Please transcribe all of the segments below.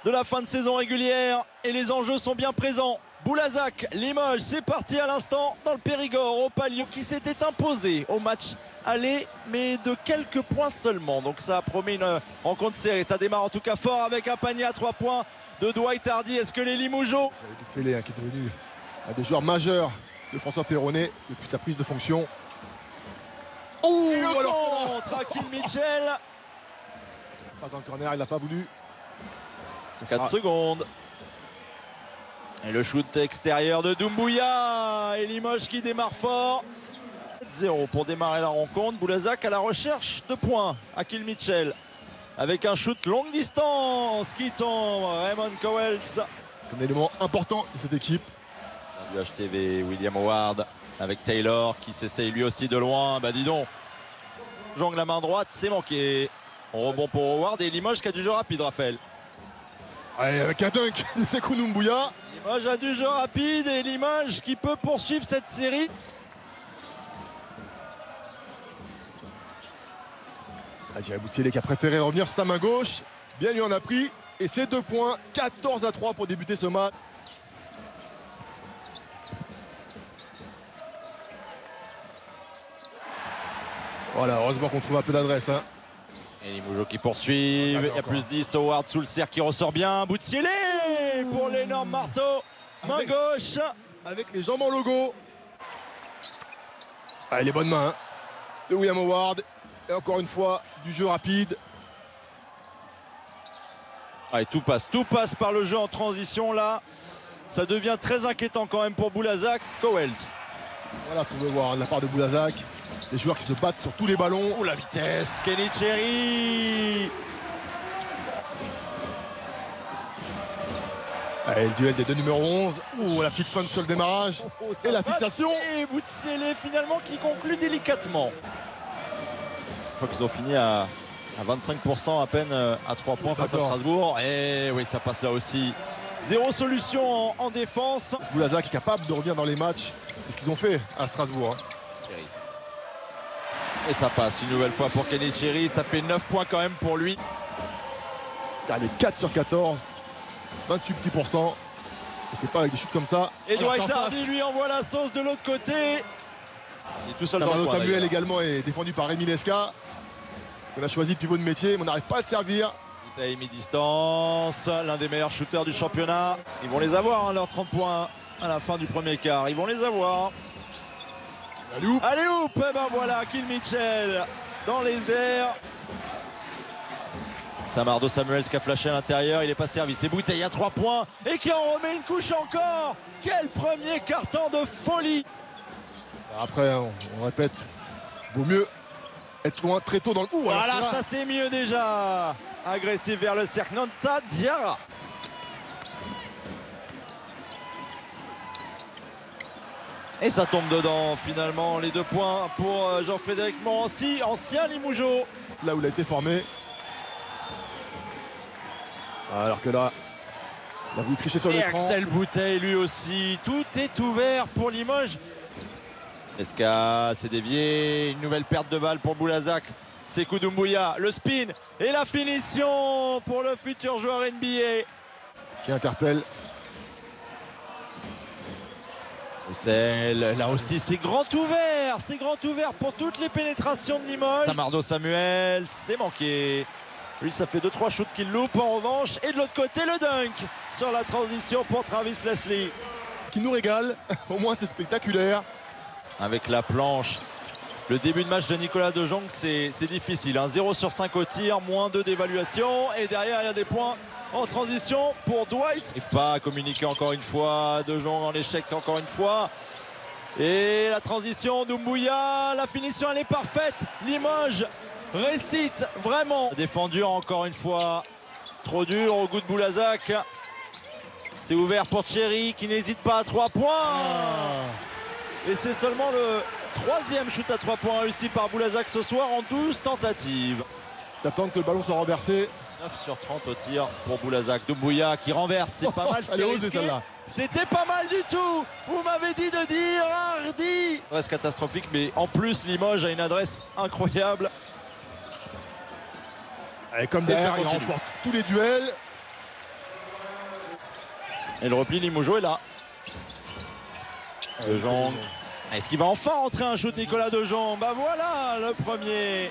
de la fin de saison régulière et les enjeux sont bien présents. Boulazac, Limoges, c'est parti à l'instant dans le Périgord au Palio qui s'était imposé au match aller mais de quelques points seulement. Donc ça promet une rencontre serrée. Ça démarre en tout cas fort avec un panier à 3 points de Dwight Hardy. Est-ce que les Limougeaux, qui est devenu un des joueurs majeurs de François Perronnet depuis sa prise de fonction. Oh, et le contre à Kim Mitchell. Pas un corner, il n'a pas voulu. 4 secondes. Et le shoot extérieur de Doumbouya. Et Limoges qui démarre fort. 0 pour démarrer la rencontre. Boulazac à la recherche de points. Akil Mitchell avec un shoot longue distance qui tombe. Raymond Cowell. Un élément important de cette équipe. Du HTV, William Howard avec Taylor qui s'essaye lui aussi de loin. Bah dis donc. Jongle la main droite, c'est manqué. On rebond pour Howard et Limoges qui a du jeu rapide, Raphaël. Ouais, avec un dunk de Sekou Doumbouya. Limoges a du jeu rapide et Limoges qui peut poursuivre cette série. Thierry Boutsielé qui a préféré revenir sur sa main gauche. Bien lui en a pris. Et c'est 2 points. 14-3 pour débuter ce match. Voilà, heureusement qu'on trouve un peu d'adresse. Hein. Et les Mougeaux qui poursuivent. Il y a plus 10. Howard sous le cercle qui ressort bien. Boutsielé pour l'énorme marteau. Main gauche. Avec les jambes en logo. Ah, les bonnes mains hein, de William Howard. Et encore une fois, du jeu rapide. Ah, et tout passe par le jeu en transition là. Ça devient très inquiétant quand même pour Boulazac. Cowell. Voilà ce qu'on veut voir hein, de la part de Boulazac. Des joueurs qui se battent sur tous les ballons. Oh la vitesse, Kenny Cherry. Allez, le duel des deux numéros 11. Oh, la petite feinte sur le démarrage. Et la fixation. Et Boutsielé finalement qui conclut délicatement. Je crois qu'ils ont fini à 25% à peine à 3 points face à Strasbourg. Et oui, ça passe là aussi. Zéro solution en défense. Boulazac est capable de revenir dans les matchs. C'est ce qu'ils ont fait à Strasbourg. Hein. Et ça passe une nouvelle fois pour Kenny Cherry. Ça fait 9 points quand même pour lui. Allez, 4 sur 14. 28 petits %. Et c'est pas avec des chutes comme ça. Et Dwight Hardy lui envoie la sauce de l'autre côté. Il est tout seul dans le coin, Samuel également est défendu par Rémi Lesca. On a choisi le pivot de métier, mais on n'arrive pas à le servir. Bouteille mi-distance, l'un des meilleurs shooters du championnat. Ils vont les avoir, hein, leurs 30 points à la fin du premier quart. Ils vont les avoir. Allez, oup, ben voilà, Akil Mitchell dans les airs. Samardo Samuels qui a flashé à l'intérieur, il n'est pas servi. C'est Bouteille à 3 points et qui en remet une couche encore. Quel premier carton de folie. Après, on répète, vaut mieux être loin très tôt dans le... Voilà, ça c'est mieux déjà. Agressif vers le cercle, Nanta Diarra. Et ça tombe dedans finalement, les 2 points pour Jean-Frédéric Morancy, ancien Limougeau. Là où il a été formé. Alors que là, il a voulu tricher sur l'écran. Axel Bouteille lui aussi, tout est ouvert pour Limoges. Esca s'est dévié, une nouvelle perte de balle pour Boulazac. Sekou Doumbouya, le spin et la finition pour le futur joueur NBA. Qui interpelle. Là aussi c'est grand ouvert pour toutes les pénétrations de Limoges. Samardo Samuel, c'est manqué. Lui ça fait 2-3 shoots qu'il loupe en revanche. Et de l'autre côté le dunk sur la transition pour Travis Leslie. Qui nous régale, au moins c'est spectaculaire. Avec la planche. Le début de match de Nicolas De Jong, c'est difficile. Hein. 0 sur 5 au tir, moins 2 d'évaluation. Et derrière, il y a des points en transition pour Dwight. Et pas communiqué encore une fois. De Jong en échec encore une fois. Et la transition, Doumbouya. La finition, elle est parfaite. Limoges récite vraiment. Défendu encore une fois. Trop dur au goût de Boulazac. C'est ouvert pour Cherry qui n'hésite pas à 3 points. Et c'est seulement le 3e shoot à 3 points réussi par Boulazac ce soir en 12 tentatives. D'attendre que le ballon soit renversé. 9 sur 30 au tir pour Boulazac. Doumbouya qui renverse, c'est pas mal. C'était pas mal du tout. Vous m'avez dit de dire Hardy. Reste catastrophique, mais en plus Limoges a une adresse incroyable. Et comme derrière, il remporte tous les duels. Et le repli Limoujo est là. De Jong. Est-ce qu'il va enfin rentrer un shoot Nicolas De Jong? Bah voilà le premier.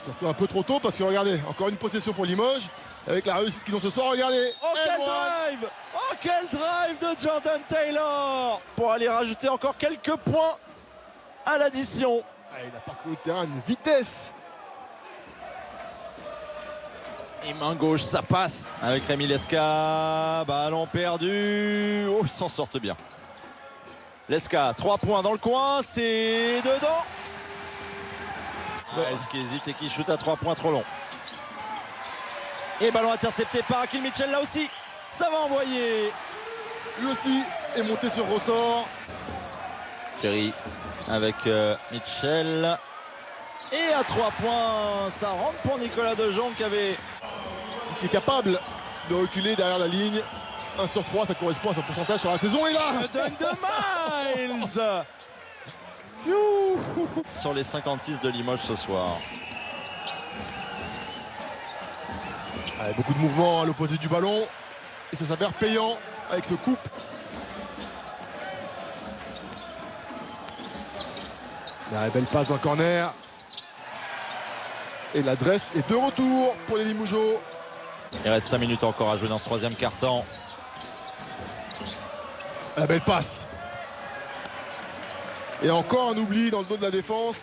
Surtout un peu trop tôt parce que regardez, encore une possession pour Limoges. Avec la réussite qu'ils ont ce soir, regardez. Oh quel drive! Oh quel drive de Jordan Taylor! Pour aller rajouter encore quelques points à l'addition. Il a parcouru le terrain, une vitesse. Et main gauche, ça passe avec Rémi Lesca. Ballon perdu. Oh, ils s'en sortent bien. Lesca, 3 points dans le coin, c'est dedans. Est-ce qui hésite et qui shoot à 3 points trop long. Et ballon intercepté par Akil Mitchell là aussi. Ça va envoyer. Lui aussi est monté sur ressort. Thierry avec Mitchell. Et à 3 points, ça rentre pour Nicolas De Jong qui est capable de reculer derrière la ligne. 1 sur 3, ça correspond à son pourcentage sur la saison. Et là, le dunk de Miles. Sur les 56 de Limoges ce soir. Beaucoup de mouvements à l'opposé du ballon. Et ça s'avère payant avec ce coup. La belle passe dans le corner. Et l'adresse est de retour pour les Limougeaux. Il reste 5 minutes encore à jouer dans ce troisième quart-temps. La belle passe. Et encore un oubli dans le dos de la défense.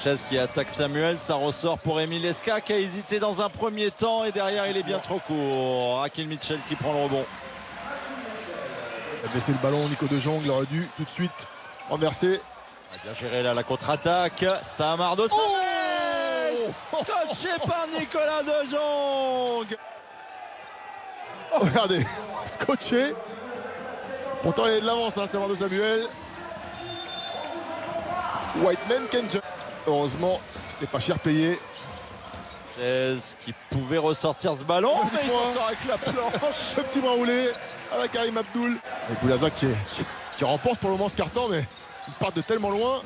Sanchez qui attaque Samuel, ça ressort pour Rémi Lesca qui a hésité dans un premier temps et derrière il est bien trop court. Akil Mitchell qui prend le rebond. Il a baissé le ballon, Nico De Jong, il aurait dû tout de suite renverser. Bien géré là la contre-attaque. Samardo Samuel coaché par Nicolas De Jong. Oh, regardez, scotché. Pourtant il est de l'avance, hein, Samardo Samuel. Whiteman Kenja. Heureusement, c'était pas cher payé. Chaise qui pouvait ressortir ce ballon, mais il s'en sort avec la planche. Le petit bras roulé à la Karim Abdul. Et Boulazac qui remporte pour le moment ce carton, mais il part de tellement loin.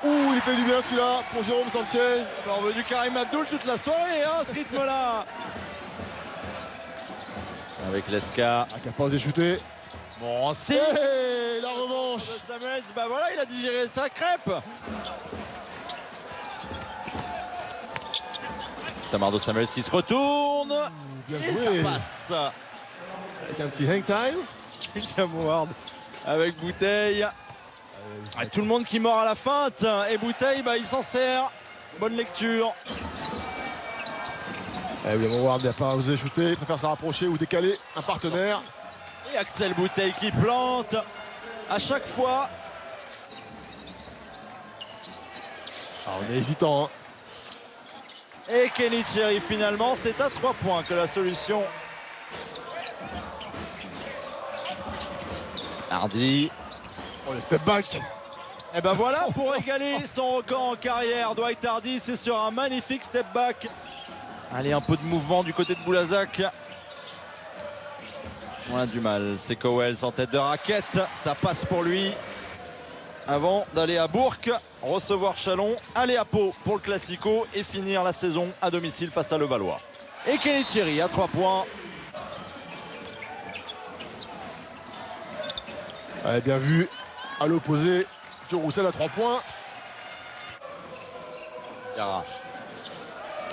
Ouh, il fait du bien celui-là pour Jérôme Sanchez. On veut du Karim Abdul toute la soirée, hein, ce rythme-là. Avec Lesca. Qui n'a pas osé shooter. Bon, c'est la revanche. Samuels, bah voilà, il a digéré sa crêpe. Samardo Samuels qui se retourne. Bien et joué. ça passe. Avec un petit hang time. William Ward avec Bouteille. Tout le monde qui mord à la feinte. Et Bouteille, bah, il s'en sert. Bonne lecture. William Ward n'a pas osé shooter. Il préfère se rapprocher ou décaler un partenaire. Et Axel Bouteille qui plante à chaque fois. On est hésitant. Hein. Et Kenny Cherry finalement, c'est à 3 points que la solution. Hardy. Oh, le step back. Et ben voilà pour égaler son record en carrière. Dwight Hardy, c'est sur un magnifique step back. Allez, un peu de mouvement du côté de Boulazac. On a du mal. C'est Cowell en tête de raquette. Ça passe pour lui. Avant d'aller à Bourg, recevoir Chalon, aller à Pau pour le Classico et finir la saison à domicile face à Levallois. Et Kenny Cherry à 3 points. Bien vu. À l'opposé, Joe Roussel à 3 points.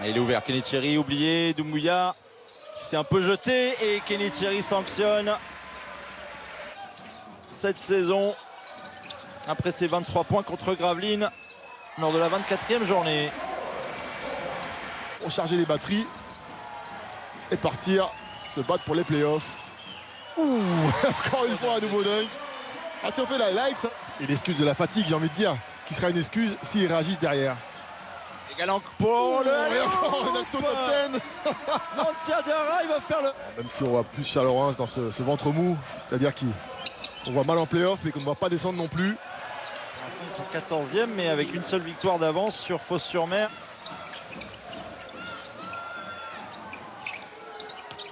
Et il est ouvert. Kenny Cherry oublié. Doumbouya qui s'est un peu jeté et Kenny Cherry sanctionne cette saison après ses 23 points contre Gravelines lors de la 24e journée. Pour charger les batteries et partir se battre pour les playoffs. Ouh, encore une fois un nouveau dunk. Ah, si on fait la likes, et l'excuse de la fatigue, j'ai envie de dire, qui sera une excuse s'ils réagissent derrière. Égalant pour le encore une action top 10. Montiadera, il va faire le... Même si on voit plus Charleroi dans ce ventre mou, c'est-à-dire qu'on voit mal en playoff et qu'on ne va pas descendre non plus. Ils sont 14e, mais avec une seule victoire d'avance sur Fos-sur-Mer.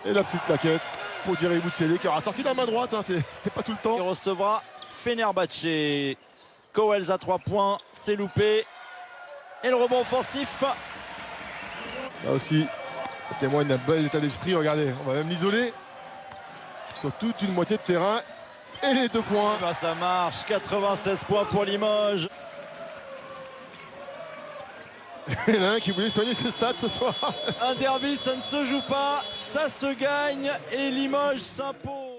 Et la petite plaquette pour Thierry Boutsielé qui aura sorti de la main droite, hein, c'est pas tout le temps. Il recevra Fenerbahçe. Cowells à 3 points, c'est loupé. Et le rebond offensif. Ça aussi, ça témoigne d'un bel état d'esprit. Regardez, on va même l'isoler sur toute une moitié de terrain. Et les 2 points. Bah, ça marche, 96 points pour Limoges. Il y en a un qui voulait soigner ses stats ce soir. Un derby, ça ne se joue pas, ça se gagne et Limoges s'impose.